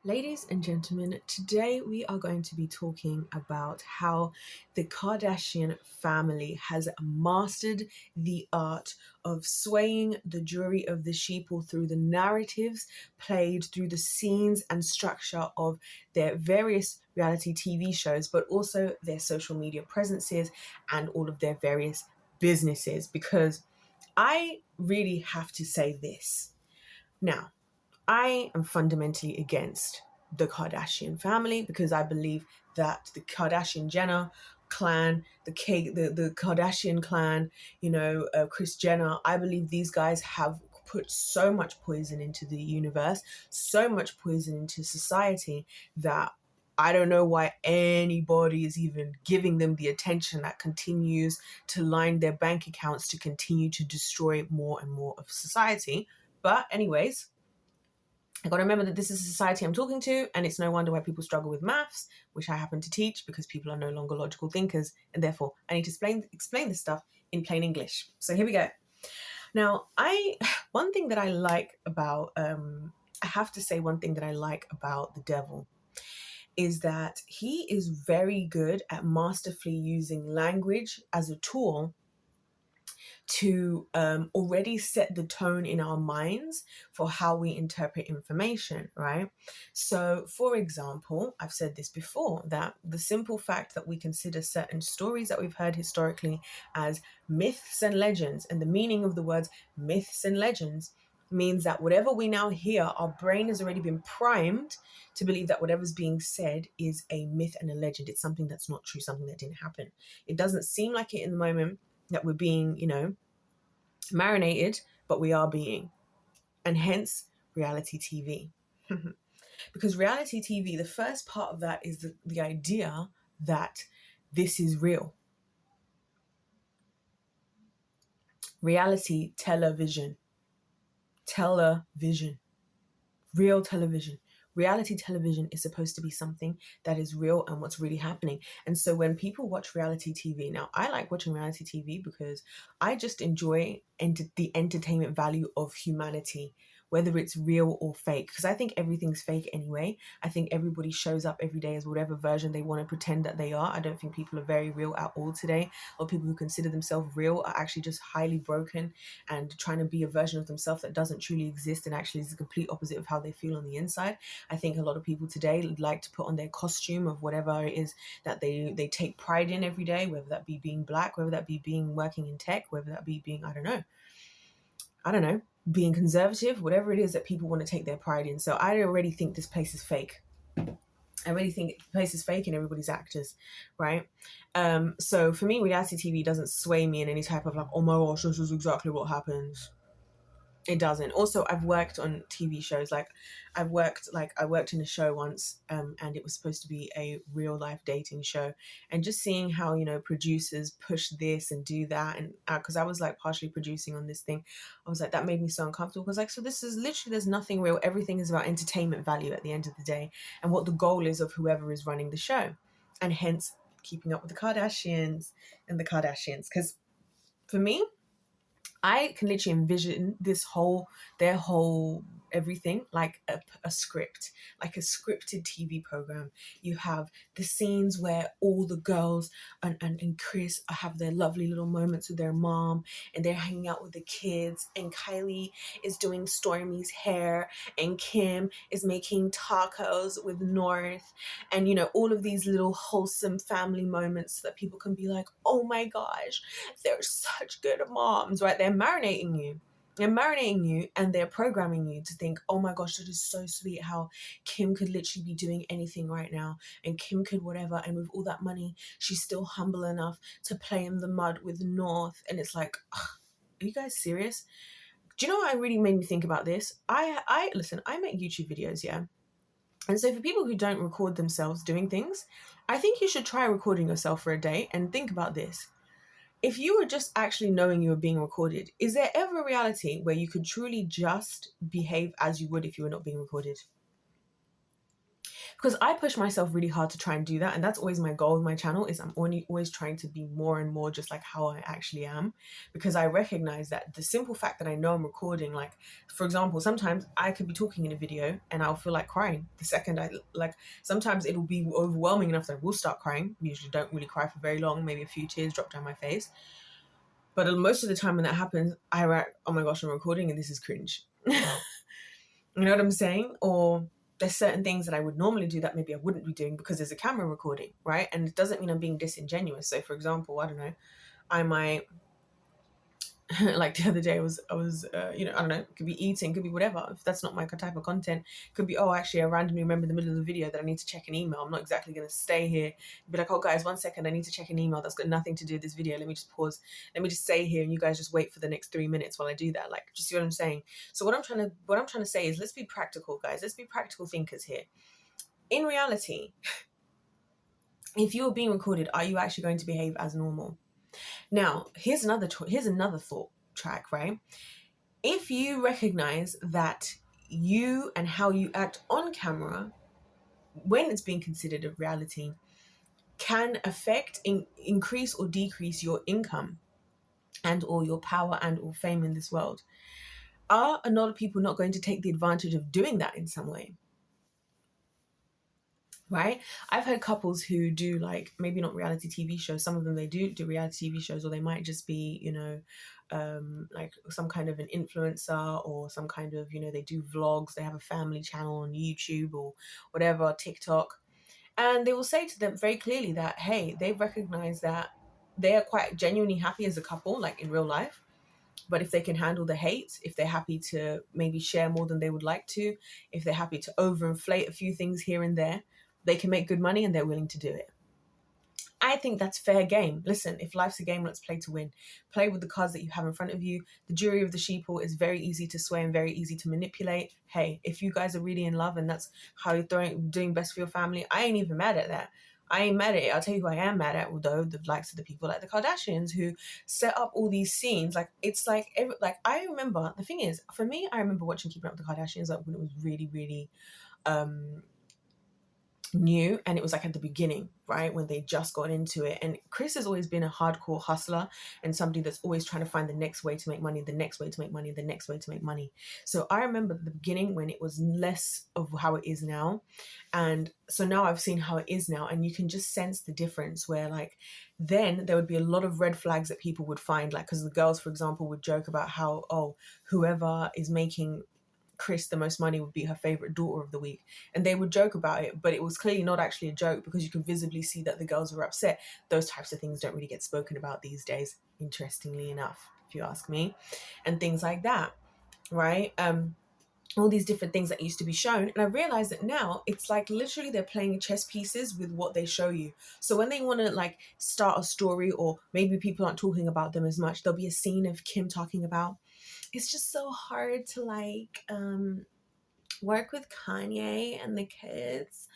Ladies and gentlemen, today we are going to be talking about how the Kardashian family has mastered the art of swaying the jury of the sheeple through the narratives played through the scenes and structure of their various reality TV shows, but also their social media presences and all of their various businesses. Because I really have to say this. Now, I am fundamentally against the Kardashian family because I believe that the Kardashian-Jenner clan, the Kardashian clan, Kris Jenner, I believe these guys have put so much poison into the universe, so much poison into society that I don't know why anybody is even giving them the attention that continues to line their bank accounts to continue to destroy more and more of society. But anyways, I got to remember that this is a society I'm talking to, and it's no wonder why people struggle with maths, which I happen to teach because people are no longer logical thinkers, and therefore I need to explain this stuff in plain English. So here we go. Now, one thing that I like about, I have to say one thing that I like about the devil is that he is very good at masterfully using language as a tool to already set the tone in our minds for how we interpret information, right? So, for example, I've said this before, that the simple fact that we consider certain stories that we've heard historically as myths and legends, and the meaning of the words myths and legends means that whatever we now hear, our brain has already been primed to believe that whatever's being said is a myth and a legend. It's something that's not true, something that didn't happen. It doesn't seem like it in the moment that we're being, marinated, but we are being. And hence reality TV. Because reality TV, the first part of that is the idea that this is real. Reality television. Television. Real television. Reality television is supposed to be something that is real and what's really happening. And so when people watch reality TV, now I like watching reality TV because I just enjoy the entertainment value of humanity, whether it's real or fake, because I think everything's fake anyway. I think everybody shows up every day as whatever version they want to pretend that they are. I don't think people are very real at all today, or people who consider themselves real are actually just highly broken and trying to be a version of themselves that doesn't truly exist and actually is the complete opposite of how they feel on the inside. I think a lot of people today like to put on their costume of whatever it is that they take pride in every day, whether that be being black, whether that be being working in tech, whether that be being, I don't know, being conservative, whatever it is that people want to take their pride in. So I already think this place is fake. I really think the place is fake and everybody's actors, right? So for me, reality TV doesn't sway me in any type of like, oh my gosh, this is exactly what happens. It doesn't. Also, I've worked on TV shows. I worked in a show once, and it was supposed to be a real life dating show. And just seeing how, producers push this and do that. And because I was like partially producing on this thing, I was like, that made me so uncomfortable. Because like, so this is literally, there's nothing real. Everything is about entertainment value at the end of the day and what the goal is of whoever is running the show. And hence, keeping up with the Kardashians and the Kardashians. Because for me, I can literally envision their whole everything like a script, like a scripted TV program. You have the scenes where all the girls and Kris have their lovely little moments with their mom and they're hanging out with the kids, and Kylie is doing Stormy's hair and Kim is making tacos with North, and all of these little wholesome family moments that people can be like, oh my gosh, they're such good moms, right? They're marinating you. They're marinating you and they're programming you to think, oh my gosh, that is so sweet how Kim could literally be doing anything right now and Kim could whatever. And with all that money, she's still humble enough to play in the mud with North. And it's like, ugh, are you guys serious? Do you know what really made me think about this? Listen, I make YouTube videos, yeah? And so for people who don't record themselves doing things, I think you should try recording yourself for a day and think about this. If you were just actually knowing you were being recorded, is there ever a reality where you could truly just behave as you would if you were not being recorded? because I push myself really hard to try and do that, and that's always my goal with my channel, is I'm only always trying to be more and more just like how I actually am, because I recognize that the simple fact that I know I'm recording, like for example, sometimes I could be talking in a video and I'll feel like crying the second I like. Sometimes it'll be overwhelming enough that I will start crying. Usually don't really cry for very long, maybe a few tears drop down my face, but most of the time when that happens, I write, oh my gosh, I'm recording and this is cringe. You know what I'm saying? Or there's certain things that I would normally do that maybe I wouldn't be doing because there's a camera recording, right? And it doesn't mean I'm being disingenuous. So for example, I don't know, I might like the other day I was you know, I don't know, could be eating, could be whatever. If that's not my type of content, could be, oh, actually I randomly remember in the middle of the video that I need to check an email. I'm not exactly going to stay here and be like, oh guys, 1 second, I need to check an email that's got nothing to do with this video. Let me just pause. Let me just stay here and you guys just wait for the next 3 minutes while I do that. Like, just see what I'm saying? So what I'm trying to say is, let's be practical, guys. Let's be practical thinkers here. In reality, if you're being recorded, are you actually going to behave as normal? Now, here's another thought track, right? If you recognize that you and how you act on camera, when it's being considered a reality, can affect, increase or decrease your income and or your power and or fame in this world, are a lot of people not going to take the advantage of doing that in some way? Right? I've heard couples who do, like, maybe not reality TV shows. Some of them, they do reality TV shows, or they might just be, you know, like some kind of an influencer, or some kind of, you know, they do vlogs, they have a family channel on YouTube or whatever, TikTok. And they will say to them very clearly that, hey, they've recognized that they are quite genuinely happy as a couple, like in real life. But if they can handle the hate, if they're happy to maybe share more than they would like to, if they're happy to overinflate a few things here and there, they can make good money and they're willing to do it. I think that's fair game. Listen, if life's a game, let's play to win. Play with the cards that you have in front of you. The jury of the sheeple is very easy to sway and very easy to manipulate. Hey, if you guys are really in love and that's how you're doing best for your family, I ain't even mad at that. I ain't mad at it. I'll tell you who I am mad at, although the likes of the people like the Kardashians who set up all these scenes. Like, it's like, I remember, the thing is, for me, I remember watching Keeping Up with the Kardashians, like when it was really, really new, and it was like at the beginning, right, when they just got into it. And Chris has always been a hardcore hustler and somebody that's always trying to find the next way to make money, the next way to make money, the next way to make money. So I remember the beginning when it was less of how it is now, and so now I've seen how it is now, and you can just sense the difference where, like, then there would be a lot of red flags that people would find, like, because the girls, for example, would joke about how, oh, whoever is making Chris the most money would be her favorite daughter of the week, and they would joke about it, but it was clearly not actually a joke, because you could visibly see that the girls were upset. Those types of things don't really get spoken about these days, interestingly enough, if you ask me, and things like that, right? All these different things that used to be shown, and I realized that now it's like literally they're playing chess pieces with what they show you. So when they want to, like, start a story, or maybe people aren't talking about them as much, there'll be a scene of Kim talking about, it's just so hard to, like, work with Kanye and the kids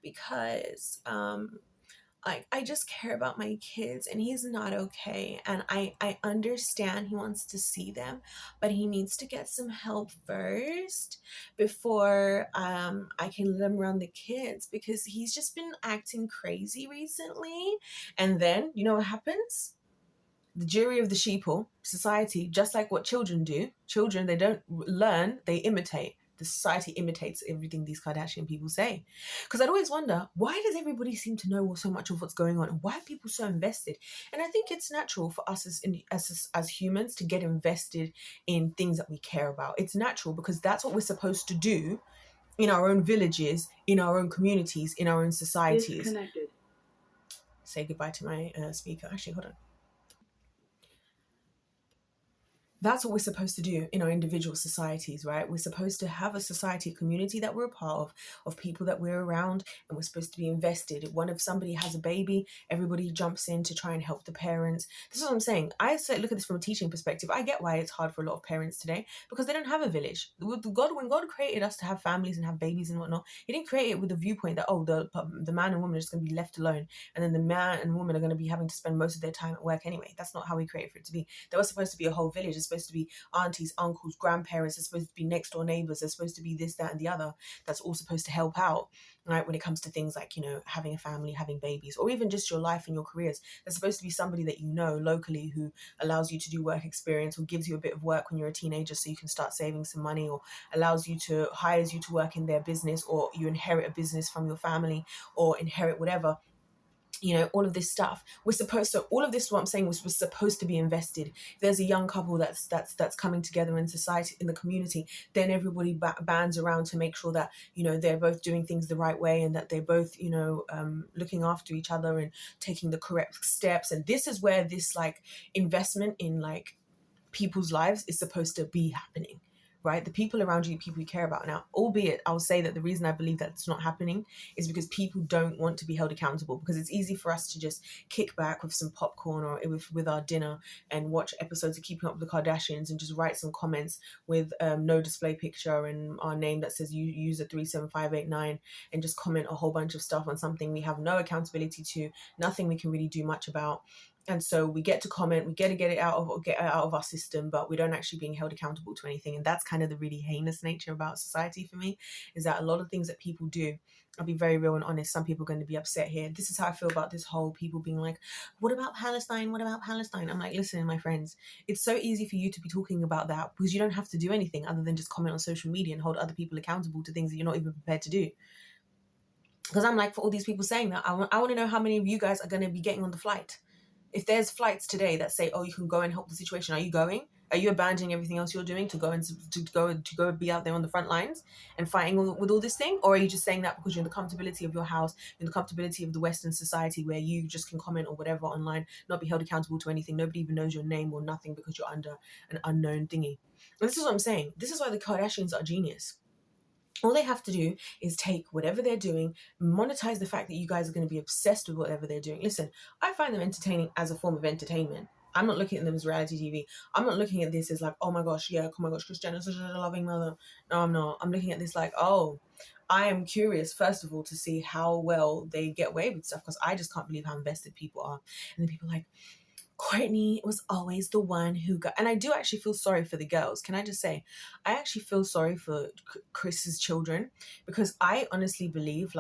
because I just care about my kids and he's not okay, and I understand he wants to see them, but he needs to get some help first before I can let him around the kids, because he's just been acting crazy recently. And then you know what happens? The jury of the sheeple, society, just like what children do. Children, they don't learn, they imitate. The society imitates everything these Kardashian people say. Because I'd always wonder, why does everybody seem to know so much of what's going on? And why are people so invested? And I think it's natural for us as humans to get invested in things that we care about. It's natural, because that's what we're supposed to do in our own villages, in our own communities, in our own societies. Disconnected. Say goodbye to my speaker. Actually, hold on. That's what we're supposed to do in our individual societies, right? We're supposed to have a society, a community that we're a part of people that we're around, and we're supposed to be invested. If somebody has a baby, everybody jumps in to try and help the parents. This is what I'm saying. I say, look at this from a teaching perspective. I get why it's hard for a lot of parents today, because they don't have a village. When God created us to have families and have babies and whatnot, he didn't create it with the viewpoint that, oh, the man and woman are just going to be left alone, and then the man and woman are going to be having to spend most of their time at work anyway. That's not how he created for it to be. There was supposed to be a whole village, supposed to be aunties, uncles, grandparents. They're supposed to be next door neighbors. They're supposed to be this, that, and the other. That's all supposed to help out, right? When it comes to things like, having a family, having babies, or even just your life and your careers. There's supposed to be somebody that you know locally who allows you to do work experience, or gives you a bit of work when you're a teenager so you can start saving some money, or hires you to work in their business, or you inherit a business from your family, or inherit whatever. All of this stuff, all of this, what I'm saying, was supposed to be invested. If there's a young couple that's coming together in society, in the community, then everybody bands around to make sure that they're both doing things the right way, and that they're both looking after each other and taking the correct steps. And this is where this investment in people's lives is supposed to be happening, right? The people around you, people you care about. Now, albeit I'll say that the reason I believe that it's not happening is because people don't want to be held accountable, because it's easy for us to just kick back with some popcorn or with our dinner and watch episodes of Keeping Up with the Kardashians and just write some comments with no display picture and our name that says you user 37589, and just comment a whole bunch of stuff on something we have no accountability to, nothing we can really do much about. And so we get to comment, we get to get it out of our system, but we don't actually being held accountable to anything. And that's kind of the really heinous nature about society for me, is that a lot of things that people do, I'll be very real and honest, some people are going to be upset here. This is how I feel about this whole people being like, what about Palestine? What about Palestine? I'm like, listen, my friends, it's so easy for you to be talking about that because you don't have to do anything other than just comment on social media and hold other people accountable to things that you're not even prepared to do. Because I'm like, for all these people saying that, I want to know how many of you guys are going to be getting on the flight. If there's flights today that say, oh, you can go and help the situation, are you going? Are you abandoning everything else you're doing to go be out there on the front lines and fighting with all this thing? Or are you just saying that because you're in the comfortability of your house, in the comfortability of the Western society, where you just can comment or whatever online, not be held accountable to anything, nobody even knows your name or nothing because you're under an unknown thingy? And this is what I'm saying. This is why the Kardashians are genius. All they have to do is take whatever they're doing, monetize the fact that you guys are going to be obsessed with whatever they're doing. Listen, I find them entertaining as a form of entertainment. I'm not looking at them as reality TV. I'm not looking at this as like, oh my gosh, Kris Jenner's such a loving mother. No, I'm not. I'm looking at this like, oh, I am curious, first of all, to see how well they get away with stuff, because I just can't believe how invested people are. And then people are like, Courtney was always the one who got, and I do actually feel sorry for the girls. Can I just say, I actually feel sorry for Chris's children, because I honestly believe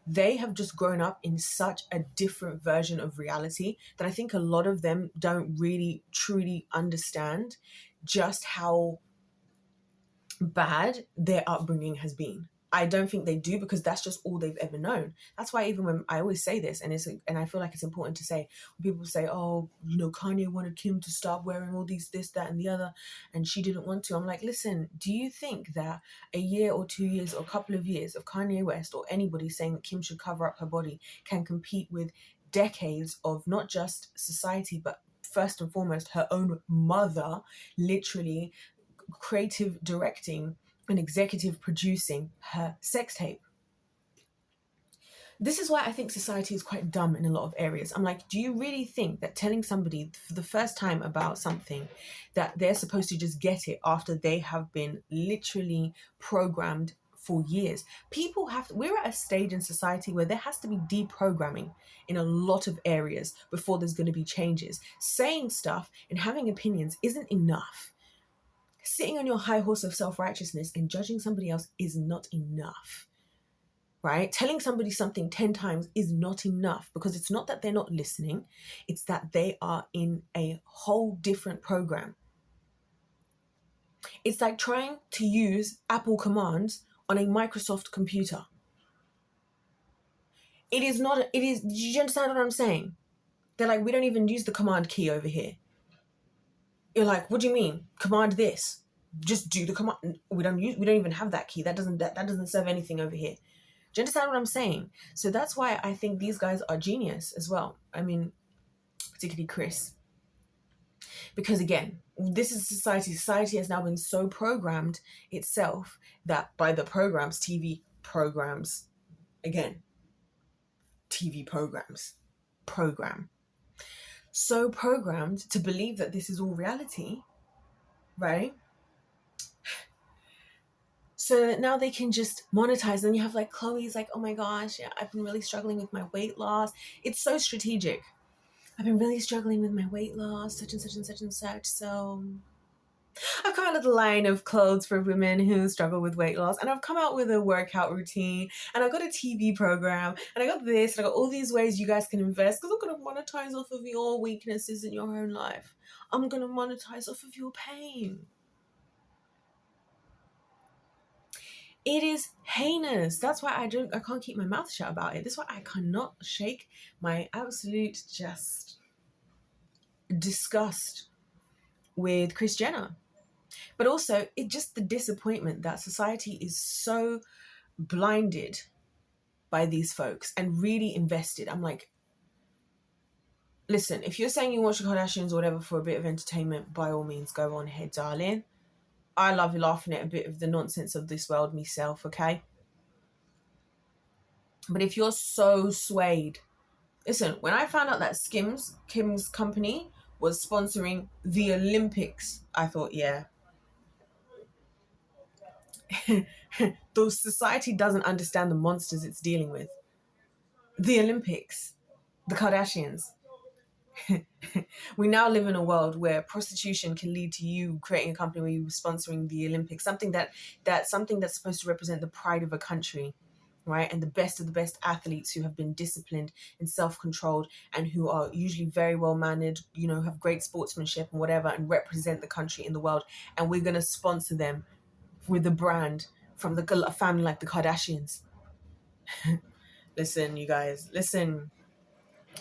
they have just grown up in such a different version of reality that I think a lot of them don't really truly understand just how bad their upbringing has been. I don't think they do, because that's just all they've ever known. That's why even when I always say this, and I feel like it's important to say, when people say, oh, Kanye wanted Kim to stop wearing all this, that, and the other, and she didn't want to. I'm like, listen, do you think that a year or 2 years or a couple of years of Kanye West or anybody saying that Kim should cover up her body can compete with decades of not just society, but first and foremost, her own mother, literally creative directing and executive producing her sex tape? This is why I think society is quite dumb in a lot of areas. I'm like, do you really think that telling somebody for the first time about something, that they're supposed to just get it after they have been literally programmed for years? We're at a stage in society where there has to be deprogramming in a lot of areas before there's going to be changes. Saying stuff and having opinions isn't enough. Sitting on your high horse of self-righteousness and judging somebody else is not enough, right? Telling somebody something 10 times is not enough, because it's not that they're not listening. It's that they are in a whole different program. It's like trying to use Apple commands on a Microsoft computer. Do you understand what I'm saying? They're like, we don't even use the command key over here. You're like, what do you mean? Command this. Just do the command. We don't even have that key. That doesn't serve anything over here. Do you understand what I'm saying? So that's why I think these guys are genius as well. I mean, particularly Chris. Because again, this is society. Society has now been so programmed itself that by the programs, TV programs, again, TV programs, so programmed to believe that this is all reality, right? So that now they can just monetize. And you have like Chloe's like, oh my gosh, yeah, I've been really struggling with my weight loss. It's so strategic. I've been really struggling with my weight loss, such and such and such and such. So I've come out with a line of clothes for women who struggle with weight loss, and I've come out with a workout routine, and I've got a TV program, and I got this, and I got all these ways you guys can invest because I'm going to monetize off of your weaknesses in your own life. I'm going to monetize off of your pain. It is heinous. That's why I can't keep my mouth shut about it. That's why I cannot shake my absolute just disgust with Kris Jenner. But also, it just the disappointment that society is so blinded by these folks and really invested. I'm like, listen, if you're saying you watch the Kardashians or whatever for a bit of entertainment, by all means, go on ahead, darling. I love laughing at a bit of the nonsense of this world myself, okay? But if you're so swayed, listen, when I found out that Kim's company, was sponsoring the Olympics, I thought, yeah, the society doesn't understand the monsters it's dealing with. The Olympics, the Kardashians. We now live in a world where prostitution can lead to you creating a company where you're sponsoring the Olympics, something that's supposed to represent the pride of a country, right? And the best of the best athletes who have been disciplined and self-controlled and who are usually very well mannered, have great sportsmanship and whatever, and represent the country in the world. And we're going to sponsor them with a brand from a family like the Kardashians. Listen, you guys, listen.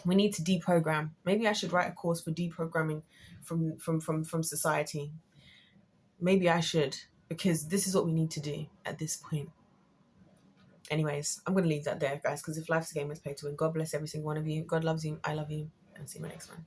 We need to deprogram. Maybe I should write a course for deprogramming from society. Maybe I should, because this is what we need to do at this point. Anyways, I'm going to leave that there, guys, because if life's a game, it's pay to win. God bless every single one of you. God loves you. I love you. And see you in my next one.